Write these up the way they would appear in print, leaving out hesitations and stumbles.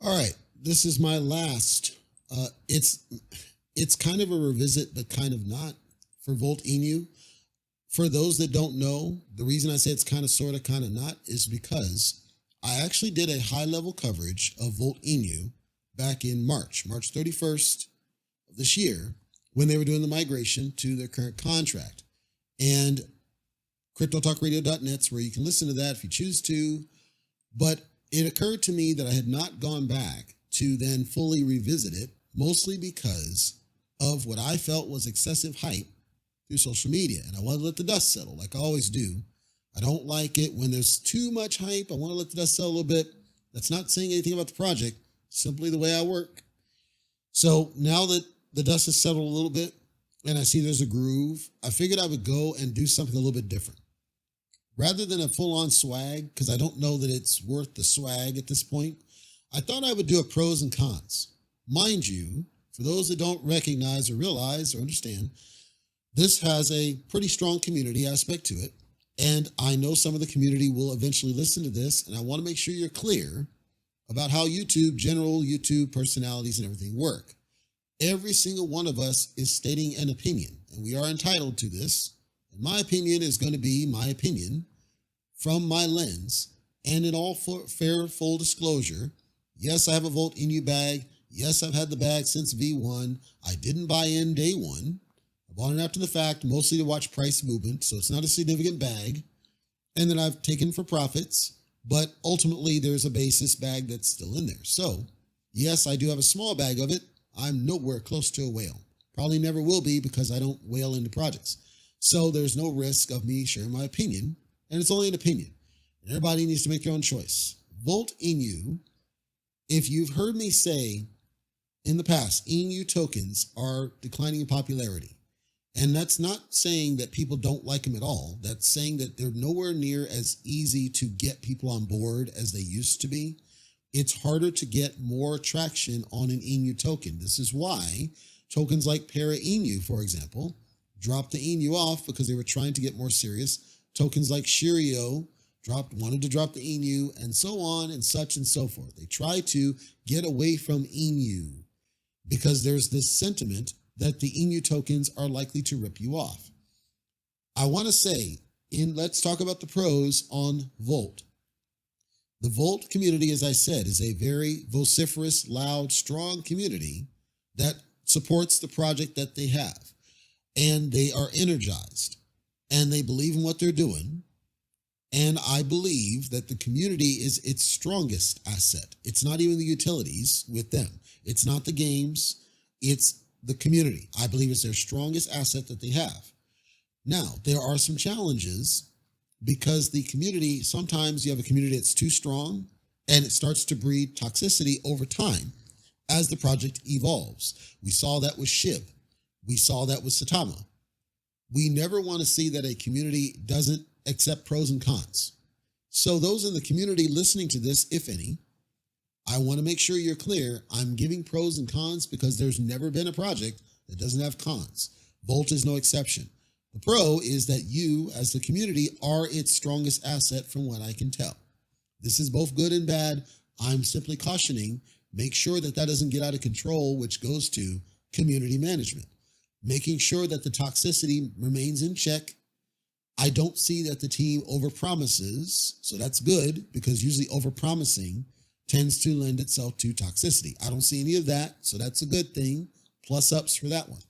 All right, this is my last. It's kind of a revisit, but kind of not for Volt Inu. For those that don't know, the reason I say it's kind of, sort of, kind of not is because I actually did a high level coverage of Volt Inu back in March 31st of this year, when they were doing the migration to their current contract. And CryptoTalkRadio.net's where you can listen to that if you choose to. But it occurred to me that I had not gone back to then fully revisit it, mostly because of what I felt was excessive hype through social media. And I wanted to let the dust settle, like I always do. I don't like it when there's too much hype. I want to let the dust settle a little bit. That's not saying anything about the project, simply the way I work. So now that the dust has settled a little bit and I see there's a groove, I figured I would go and do something a little bit different. Rather than a full-on swag, because I don't know that it's worth the swag at this point, I thought I would do a pros and cons. Mind you, for those that don't recognize or realize or understand, this has a pretty strong community aspect to it, and I know some of the community will eventually listen to this, and I want to make sure you're clear about how general YouTube personalities and everything work. Every single one of us is stating an opinion, and we are entitled to this. And my opinion is going to be my opinion from my lens. And in all fair, full disclosure, yes, I have a Volt Inu bag. Yes, I've had the bag since V1. I didn't buy in day one. I bought it after the fact, mostly to watch price movement, so it's not a significant bag. And then I've taken for profits, but ultimately there's a basis bag that's still in there. So yes, I do have a small bag of it. I'm nowhere close to a whale. Probably never will be because I don't whale into projects. So there's no risk of me sharing my opinion, and it's only an opinion. And everybody needs to make their own choice. Volt Inu, if you've heard me say in the past, Inu tokens are declining in popularity. And that's not saying that people don't like them at all. That's saying that they're nowhere near as easy to get people on board as they used to be. It's harder to get more traction on an Inu token. This is why tokens like Para Inu, for example, dropped the Inu off because they were trying to get more serious. Tokens like Shirio wanted to drop the Inu, and so on and such and so forth. They try to get away from Inu because there's this sentiment that the Inu tokens are likely to rip you off. I want to say, let's talk about the pros on Volt. The Volt community, as I said, is a very vociferous, loud, strong community that supports the project that they have. And they are energized, and they believe in what they're doing. And I believe that the community is its strongest asset. It's not even the utilities with them. It's not the games. It's the community. I believe it's their strongest asset that they have. Now, there are some challenges because the community, sometimes you have a community that's too strong and it starts to breed toxicity over time as the project evolves. We saw that with SHIB. We saw that with Satama. We never want to see that a community doesn't accept pros and cons. So those in the community listening to this, if any, I want to make sure you're clear. I'm giving pros and cons because there's never been a project that doesn't have cons. Volt is no exception. The pro is that you, as the community, are its strongest asset from what I can tell. This is both good and bad. I'm simply cautioning, make sure that that doesn't get out of control, which goes to community management. Making sure that the toxicity remains in check. I don't see that the team overpromises, so that's good because usually overpromising tends to lend itself to toxicity. I don't see any of that, so that's a good thing. Plus ups for that one.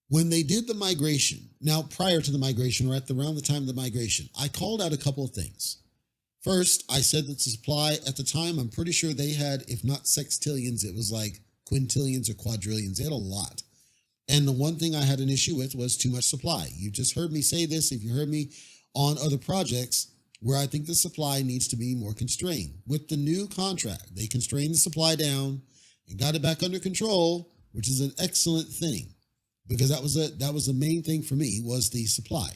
When they did the migration, now prior to the migration or around the time of the migration, I called out a couple of things. First, I said that the supply at the time, I'm pretty sure they had, if not sextillions, it was like quintillions or quadrillions. They had a lot. And the one thing I had an issue with was too much supply. You just heard me say this. If you heard me on other projects where I think the supply needs to be more constrained. With the new contract, they constrained the supply down and got it back under control, which is an excellent thing because that was the main thing for me was the supply.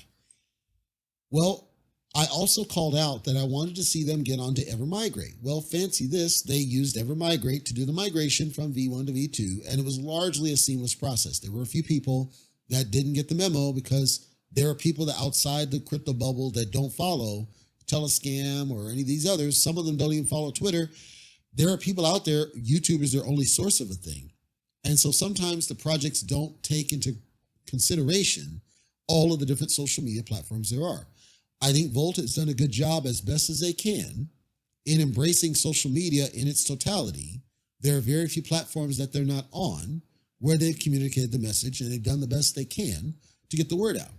Well, I also called out that I wanted to see them get onto EverMigrate. Well, fancy this, they used EverMigrate to do the migration from V1 to V2, and it was largely a seamless process. There were a few people that didn't get the memo because there are people that outside the crypto bubble that don't follow Telescam or any of these others. Some of them don't even follow Twitter. There are people out there, YouTube is their only source of a thing. And so sometimes the projects don't take into consideration all of the different social media platforms there are. I think Volt has done a good job as best as they can in embracing social media in its totality. There are very few platforms that they're not on where they've communicated the message, and they've done the best they can to get the word out.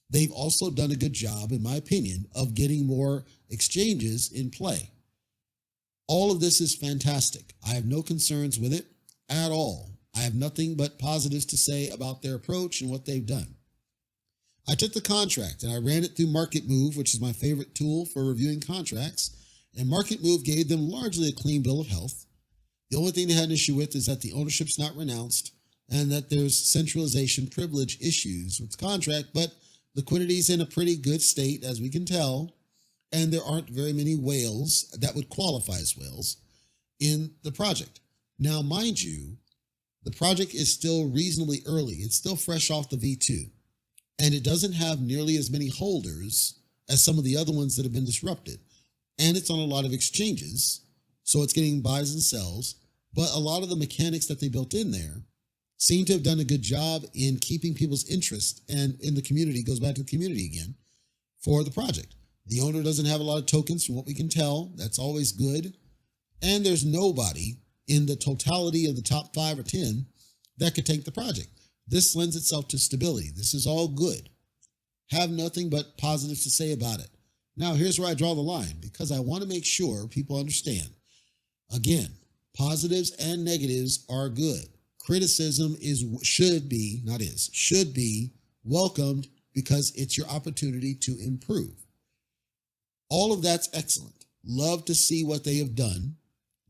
They've also done a good job, in my opinion, of getting more exchanges in play. All of this is fantastic. I have no concerns with it at all. I have nothing but positives to say about their approach and what they've done. I took the contract and I ran it through Market Move, which is my favorite tool for reviewing contracts, and Market Move gave them largely a clean bill of health. The only thing they had an issue with is that the ownership's not renounced and that there's centralization privilege issues with the contract, but liquidity's in a pretty good state, as we can tell, and there aren't very many whales that would qualify as whales in the project. Now, mind you, the project is still reasonably early. It's still fresh off the V2, and it doesn't have nearly as many holders as some of the other ones that have been disrupted. And it's on a lot of exchanges, so it's getting buys and sells, but a lot of the mechanics that they built in there seem to have done a good job in keeping people's interest and in the community, goes back to the community again, for the project. The owner doesn't have a lot of tokens from what we can tell. That's always good. And there's nobody in the totality of the top 5 or 10 that could take the project. This lends itself to stability. This is all good. Have nothing but positives to say about it. Now, here's where I draw the line, because I want to make sure people understand. Again, positives and negatives are good. Criticism should be welcomed because it's your opportunity to improve. All of that's excellent. Love to see what they have done.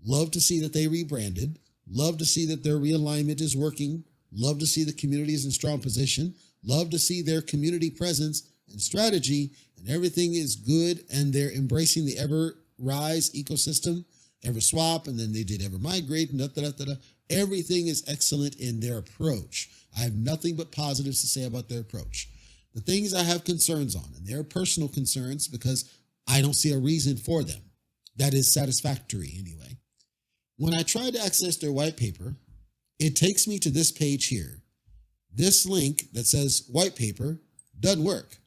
Love to see that they rebranded. Love to see that their realignment is working. Love to see the community is in strong position. Love to see their community presence and strategy, and everything is good, and they're embracing the EverRise ecosystem, EverSwap, and then they did EverMigrate, and everything is excellent in their approach. I have nothing but positives to say about their approach. The things I have concerns on, and they're personal concerns because I don't see a reason for them that is satisfactory anyway. When I try to access their white paper, it takes me to this page here. This link that says white paper doesn't work.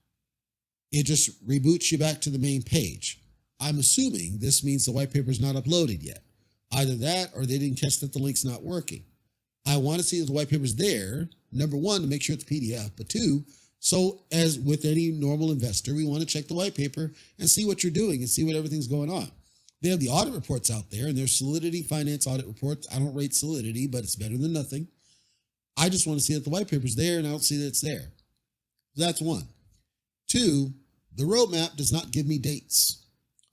It just reboots you back to the main page. I'm assuming this means the white paper is not uploaded yet. Either that or they didn't catch that the link's not working. I want to see that the white paper's there, number one, to make sure it's PDF, but two, so as with any normal investor, we want to check the white paper and see what you're doing and see what everything's going on. They have the audit reports out there, and there's Solidity Finance audit reports. I don't rate Solidity, but it's better than nothing. I just want to see that the white paper's there, and I don't see that it's there. That's one. Two, the roadmap does not give me dates.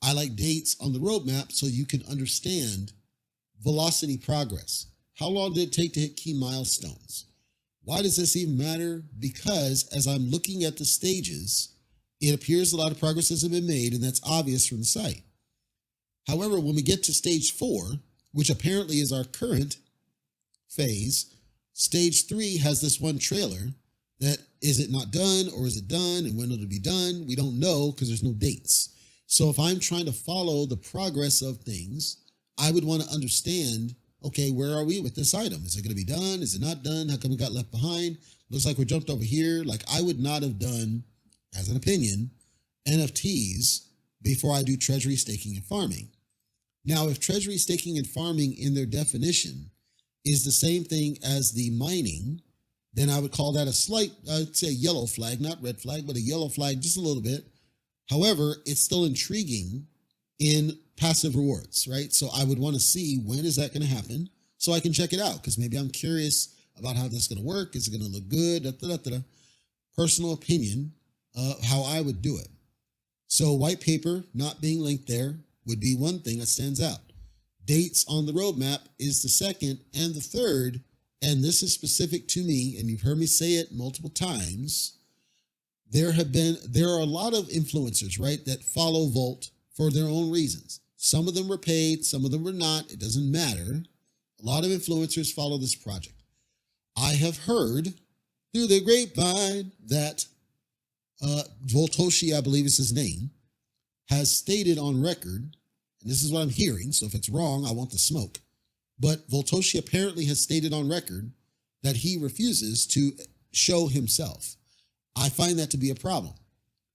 I like dates on the roadmap so you can understand velocity progress. How long did it take to hit key milestones? Why does this even matter? Because as I'm looking at the stages, it appears a lot of progress has been made, and that's obvious from the site. However, when we get to stage 4, which apparently is our current phase, stage 3 has this one trailer that is it not done, or is it done, and when will it be done? We don't know because there's no dates. So if I'm trying to follow the progress of things, I would want to understand, okay, where are we with this item? Is it going to be done? Is it not done? How come it got left behind? Looks like we jumped over here. Like, I would not have done, as an opinion, NFTs before I do treasury staking and farming. Now, if treasury staking and farming in their definition is the same thing as the mining, then I would call that a slight, I'd say yellow flag, not red flag, but a yellow flag just a little bit. However, it's still intriguing in passive rewards, right? So I would want to see when is that going to happen so I can check it out, because maybe I'm curious about how this is going to work. Is it going to look good? Personal opinion, how I would do it. So white paper not being linked there would be one thing that stands out. Dates on the roadmap is the second, and the third, and this is specific to me, and you've heard me say it multiple times, there are a lot of influencers, right, that follow Volt for their own reasons. Some of them were paid, some of them were not. It doesn't matter. A lot of influencers follow this project. I have heard through the grapevine that Voltoshi, I believe is his name, has stated on record, and this is what I'm hearing, so if it's wrong, I want the smoke. But Voltoshi apparently has stated on record that he refuses to show himself. I find that to be a problem.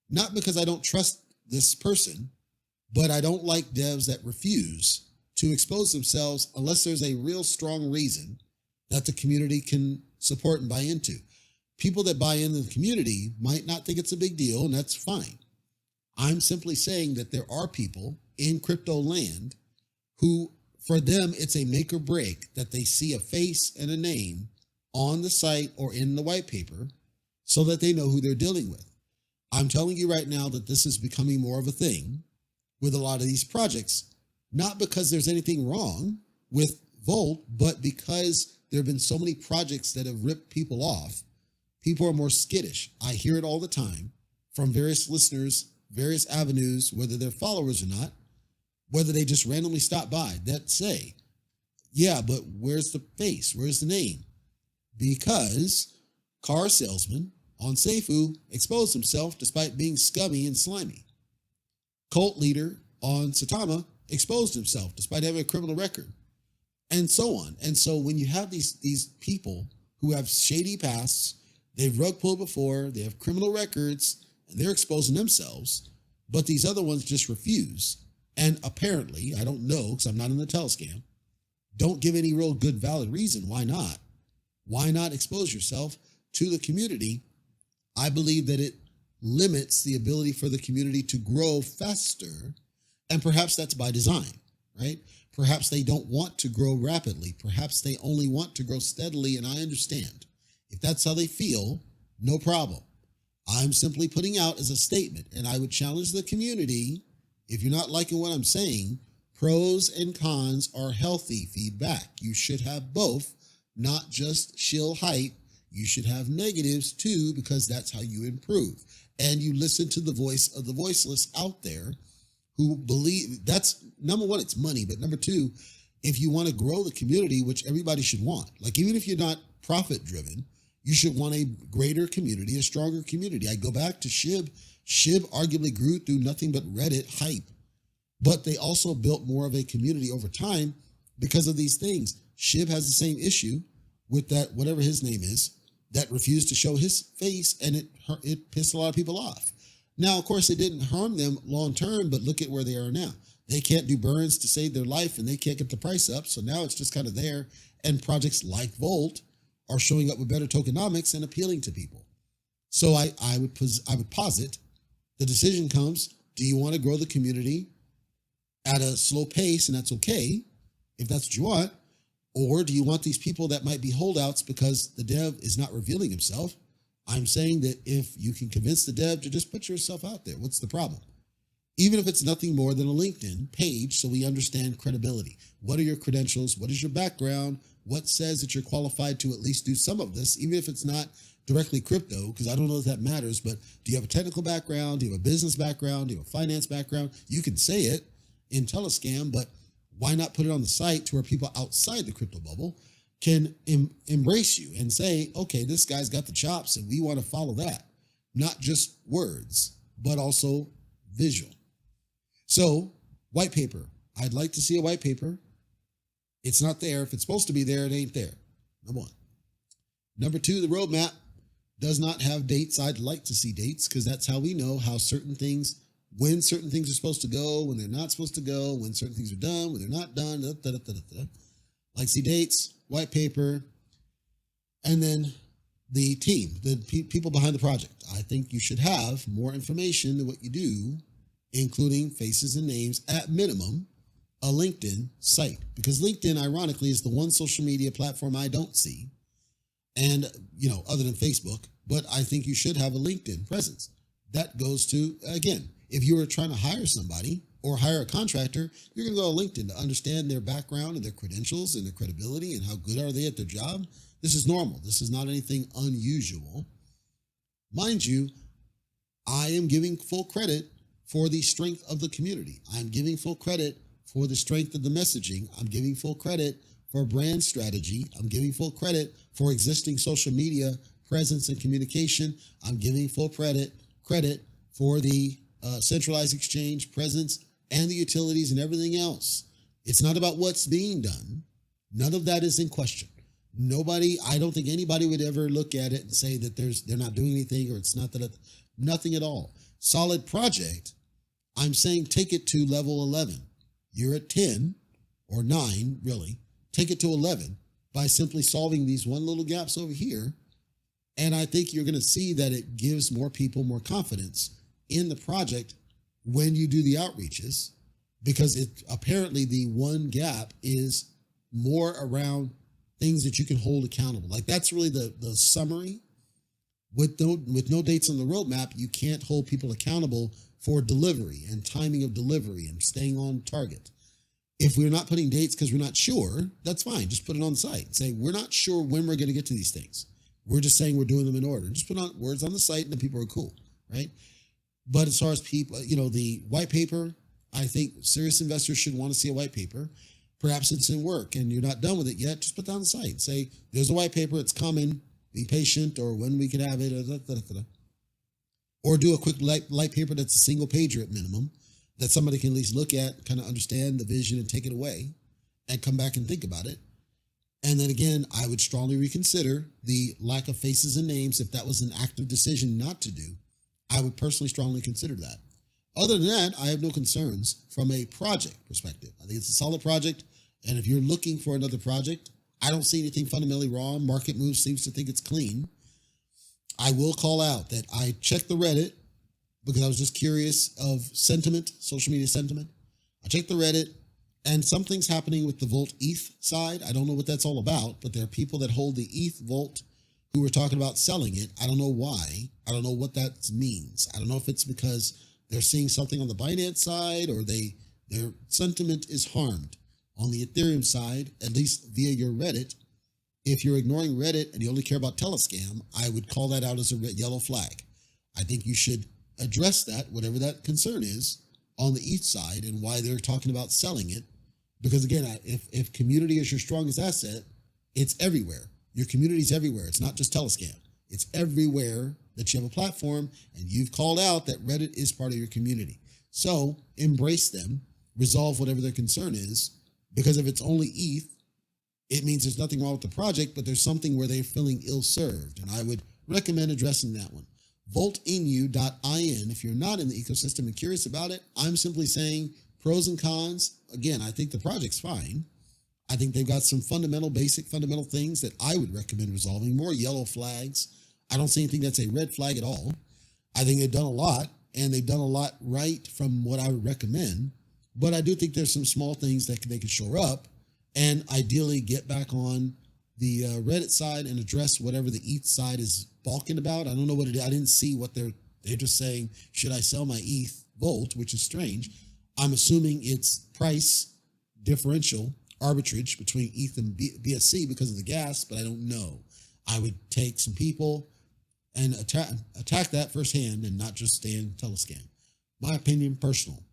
Not because I don't trust this person, but I don't like devs that refuse to expose themselves unless there's a real strong reason that the community can support and buy into. People that buy into the community might not think it's a big deal, and that's fine. I'm simply saying that there are people in crypto land who, for them, it's a make or break that they see a face and a name on the site or in the white paper so that they know who they're dealing with. I'm telling you right now that this is becoming more of a thing with a lot of these projects, not because there's anything wrong with Volt, but because there have been so many projects that have ripped people off. People are more skittish. I hear it all the time from various listeners, various avenues, whether they're followers or not, whether they just randomly stop by, that say, yeah, but where's the face? Where's the name? Because car salesman on Seifu exposed himself despite being scummy and slimy. Cult leader on Saitama exposed himself despite having a criminal record, and so on. And so when you have these people who have shady pasts, they've rug pulled before, they have criminal records, and they're exposing themselves, but these other ones just refuse. And apparently, I don't know because I'm not in the telescam, don't give any real good valid reason. Why not? Why not expose yourself to the community? I believe that it limits the ability for the community to grow faster. And perhaps that's by design, right? Perhaps they don't want to grow rapidly. Perhaps they only want to grow steadily. And I understand. If that's how they feel, no problem. I'm simply putting out as a statement, and I would challenge the community, if you're not liking what I'm saying, pros and cons are healthy feedback. You should have both, not just shill hype. You should have negatives too, because that's how you improve. And you listen to the voice of the voiceless out there who believe, that's number one, it's money. But number two, if you want to grow the community, which everybody should want, like even if you're not profit driven, you should want a greater community, a stronger community. I go back to SHIB. SHIB arguably grew through nothing but Reddit hype, but they also built more of a community over time because of these things. SHIB has the same issue with that, whatever his name is, that refused to show his face, and it pissed a lot of people off. Now, of course, it didn't harm them long term, but look at where they are now. They can't do burns to save their life, and they can't get the price up, so now it's just kind of there, and projects like Volt are showing up with better tokenomics and appealing to people. So I would posit the decision comes, do you want to grow the community at a slow pace, and that's okay, if that's what you want, or do you want these people that might be holdouts because the dev is not revealing himself? I'm saying that if you can convince the dev to just put yourself out there, what's the problem? Even if it's nothing more than a LinkedIn page, so we understand credibility. What are your credentials? What is your background? What says that you're qualified to at least do some of this, even if it's not directly crypto, because I don't know if that matters, but do you have a technical background? Do you have a business background? Do you have a finance background? You can say it in Telescam, but why not put it on the site to where people outside the crypto bubble can embrace you and say, okay, this guy's got the chops and we want to follow that. Not just words, but also visual. So, white paper. I'd like to see a white paper. It's not there. If it's supposed to be there, it ain't there. Number one. Number two, the roadmap does not have dates. I'd like to see dates because that's how we know how certain things, when certain things are supposed to go, when they're not supposed to go, when certain things are done, when they're not done. Like see dates, white paper, and then the team, the people behind the project. I think you should have more information than what you do, including faces and names, at minimum, a LinkedIn site. Because LinkedIn, ironically, is the one social media platform I don't see, and, other than Facebook, but I think you should have a LinkedIn presence. That goes to, again, if you were trying to hire somebody or hire a contractor, you're going to go to LinkedIn to understand their background and their credentials and their credibility and how good are they at their job. This is normal. This is not anything unusual. Mind you, I am giving full credit for the strength of the community. I'm giving full credit for the strength of the messaging. I'm giving full credit for brand strategy. I'm giving full credit for existing social media presence and communication. I'm giving full credit for the centralized exchange presence and the utilities and everything else. It's not about what's being done. None of that is in question. I don't think anybody would ever look at it and say that they're not doing anything or it's not that, nothing at all. Solid project, I'm saying take it to level 11. You're at 10 or 9, really. Take it to 11 by simply solving these one little gaps over here. And I think you're going to see that it gives more people more confidence in the project when you do the outreaches, because apparently the one gap is more around things that you can hold accountable. Like that's really the summary. With no dates on the roadmap, you can't hold people accountable for delivery and timing of delivery and staying on target. If we're not putting dates because we're not sure, that's fine. Just put it on the site and say, we're not sure when we're going to get to these things. We're just saying we're doing them in order. Just put on words on the site and the people are cool, right? But as far as people, the white paper, I think serious investors should want to see a white paper. Perhaps it's in work and you're not done with it yet. Just put that on the site. Say, there's a white paper, it's coming. Be patient, or when we can have it, or do a quick light paper that's a single pager at minimum that somebody can at least look at, kind of understand the vision and take it away and come back and think about it. And then again, I would strongly reconsider the lack of faces and names. If that was an active decision not to do, I would personally strongly consider that. Other than that, I have no concerns from a project perspective. I think it's a solid project. And if you're looking for another project, I don't see anything fundamentally wrong. Market Move seems to think it's clean. I will call out that I checked the Reddit because I was just curious of sentiment, social media sentiment. I checked the Reddit and something's happening with the Volt ETH side. I don't know what that's all about, but there are people that hold the ETH Volt who were talking about selling it. I don't know why. I don't know what that means. I don't know if it's because they're seeing something on the Binance side or their sentiment is harmed. On the Ethereum side, at least via your Reddit, if you're ignoring Reddit and you only care about Telescam, I would call that out as a yellow flag. I think you should address that, whatever that concern is, on the ETH side and why they're talking about selling it. Because again, if community is your strongest asset, it's everywhere. Your community is everywhere. It's not just Telescam. It's everywhere that you have a platform, and you've called out that Reddit is part of your community. So embrace them, resolve whatever their concern is. Because if it's only ETH, it means there's nothing wrong with the project, but there's something where they're feeling ill-served. And I would recommend addressing that one. VoltInu.in, if you're not in the ecosystem and curious about it, I'm simply saying pros and cons. Again, I think the project's fine. I think they've got some basic fundamental things that I would recommend resolving. More yellow flags. I don't see anything that's a red flag at all. I think they've done a lot, and they've done a lot right from what I would recommend. But I do think there's some small things that they could shore up and ideally get back on the Reddit side and address whatever the ETH side is balking about. I don't know what it is. I didn't see what they're just saying, should I sell my ETH Volt, which is strange. I'm assuming it's price differential, arbitrage between ETH and BSC because of the gas, but I don't know. I would take some people and attack that firsthand and not just stay in Telescan. My opinion, personal.